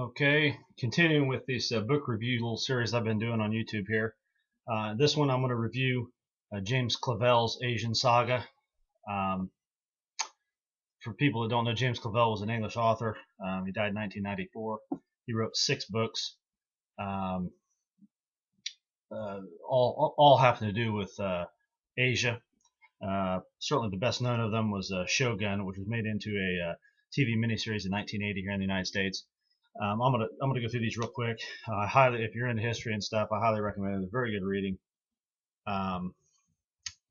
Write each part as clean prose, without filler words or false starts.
Okay, continuing with this book review little series I've been doing on YouTube here. This one I'm going to review James Clavell's Asian Saga. Um, for people that don't know, James Clavell was an English author. He died in 1994. He wrote 6 books, um, all having to do with Asia. Certainly the best known of them was Shogun, which was made into a TV miniseries in 1980 here in the United States. I'm gonna go through these real quick. If you're into history and stuff, I highly recommend it. It's very good reading. Um,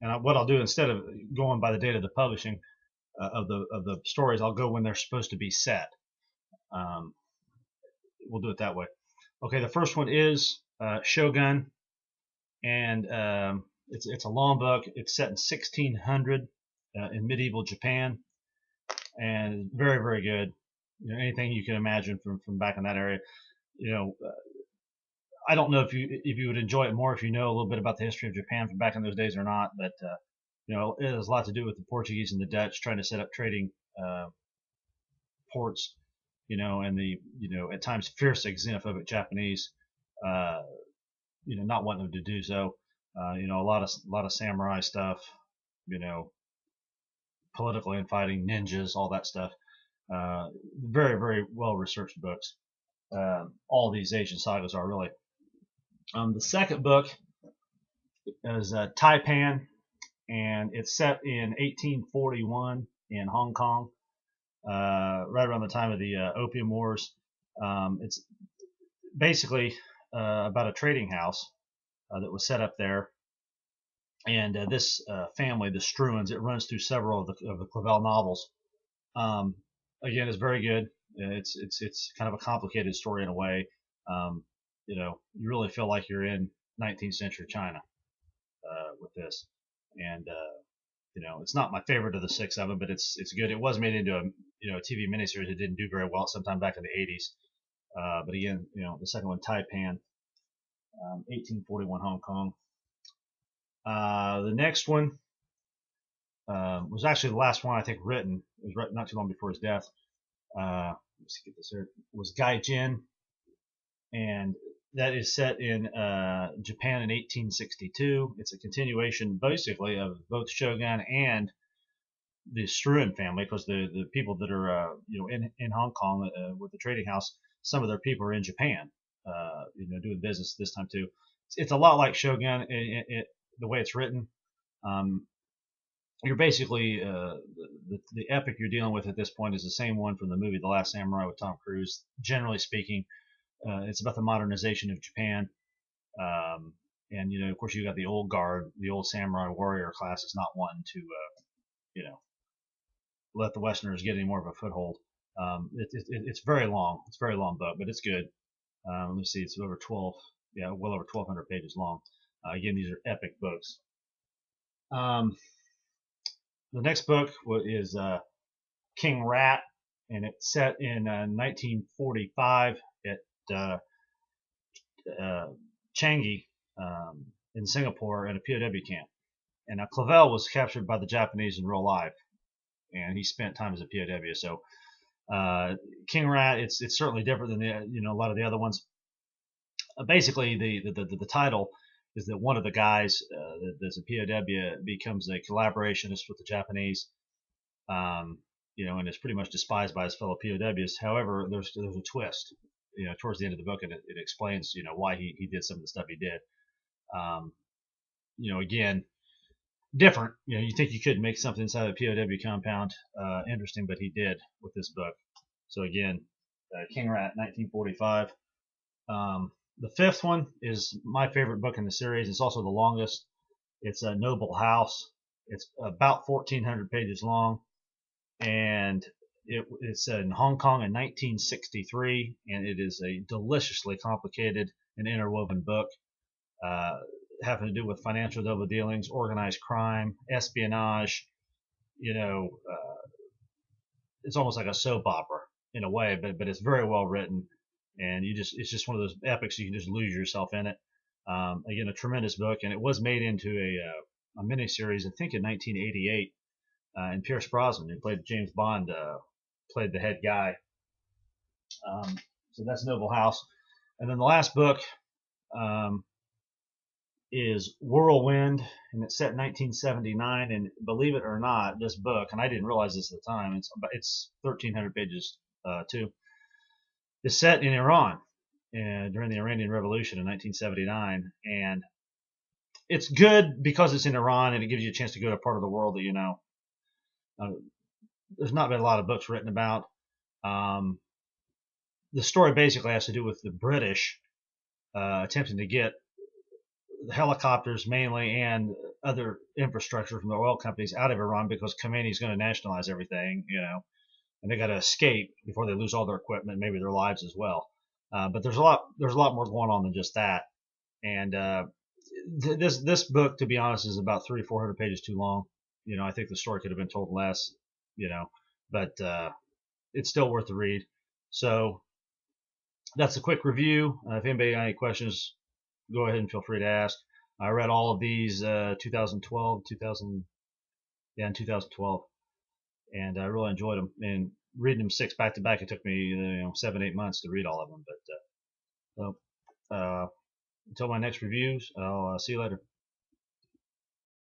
what I'll do, instead of going by the date of the publishing of the stories, I'll go when they're supposed to be set. Um, we'll do it that way. Okay, the first one is Shogun, and it's a long book. It's set in 1600 in medieval Japan, and very, very good. Anything you can imagine from back in that area. I don't know if you would enjoy it more if you know a little bit about the history of Japan from back in those days or not, but it has a lot to do with the Portuguese and the Dutch trying to set up trading ports, and the at times fiercely xenophobic Japanese, not wanting them to do so. A lot of samurai stuff, political infighting, ninjas, all that stuff. Very, very well researched books. All these Asian sagas are really. The second book is Taipan, and it's set in 1841 in Hong Kong, right around the time of the Opium Wars. It's basically about a trading house that was set up there, and this family, the Struans, it runs through several of the Clavell novels. Again, it's very good. It's kind of a complicated story in a way. You really feel like you're in 19th century China with this, and it's not my favorite of the 6 of them, but it's good. It was made into a TV miniseries. It didn't do very well sometime back in the 80s, but again, the second one, Taipan, 1841 Hong Kong. The next one was actually the last one I think written. It was written not too long before his death. Let's get this here. Was Gaijin, and that is set in Japan in 1862. It's a continuation, basically, of both Shogun and the Struan family, because the people that are in Hong Kong with the trading house, some of their people are in Japan, doing business this time too. It's a lot like Shogun, the way it's written. You're basically the epic you're dealing with at this point is the same one from the movie The Last Samurai with Tom Cruise. Generally speaking, it's about the modernization of Japan, and of course you got the old guard, the old samurai warrior class is not wanting to let the Westerners get any more of a foothold. It's very long. It's a very long book, but it's good. Let's see, it's over 12, well over 1,200 pages long. Again, these are epic books. The next book is King Rat, and it's set in 1945 at Changi in Singapore in a POW camp. And Clavell was captured by the Japanese in real life, and he spent time as a POW. So King Rat, it's certainly different than a lot of the other ones. Basically, the title is that one of the guys that's a POW becomes a collaborationist with the Japanese, and is pretty much despised by his fellow POWs. However, there's a twist, towards the end of the book, and it explains, why he did some of the stuff he did. Again, different. You think you could make something inside a POW compound interesting, but he did with this book. So again, King Rat, 1945. The fifth one is my favorite book in the series. It's also the longest. It's a Noble House. It's about 1,400 pages long, and it's in Hong Kong in 1963, and it is a deliciously complicated and interwoven book, having to do with financial double dealings, organized crime, espionage. It's almost like a soap opera in a way, but it's very well written, and it's just one of those epics you can just lose yourself in it. Again, a tremendous book, and it was made into a miniseries, I think, in 1988. And Pierce Brosnan, who played James Bond, played the head guy. So that's Noble House. And then the last book um, is Whirlwind, and it's set in 1979. And believe it or not, this book, and I didn't realize this at the time, it's 1,300 pages too. Is set in Iran during the Iranian Revolution in 1979, and it's good because it's in Iran and it gives you a chance to go to a part of the world that there's not been a lot of books written about. Um, the story basically has to do with the British attempting to get helicopters mainly and other infrastructure from the oil companies out of Iran because Khomeini is going to nationalize everything, and they got to escape before they lose all their equipment, maybe their lives as well. But there's a lot more going on than just that. And this book, to be honest, is about 300-400 pages too long. I think the story could have been told less. But it's still worth the read. So that's a quick review. If anybody got any questions, go ahead and feel free to ask. I read all of these 2012, in 2012, and I really enjoyed them. And reading them 6 back to back, it took me 7-8 months to read all of them. But until my next reviews, I'll see you later.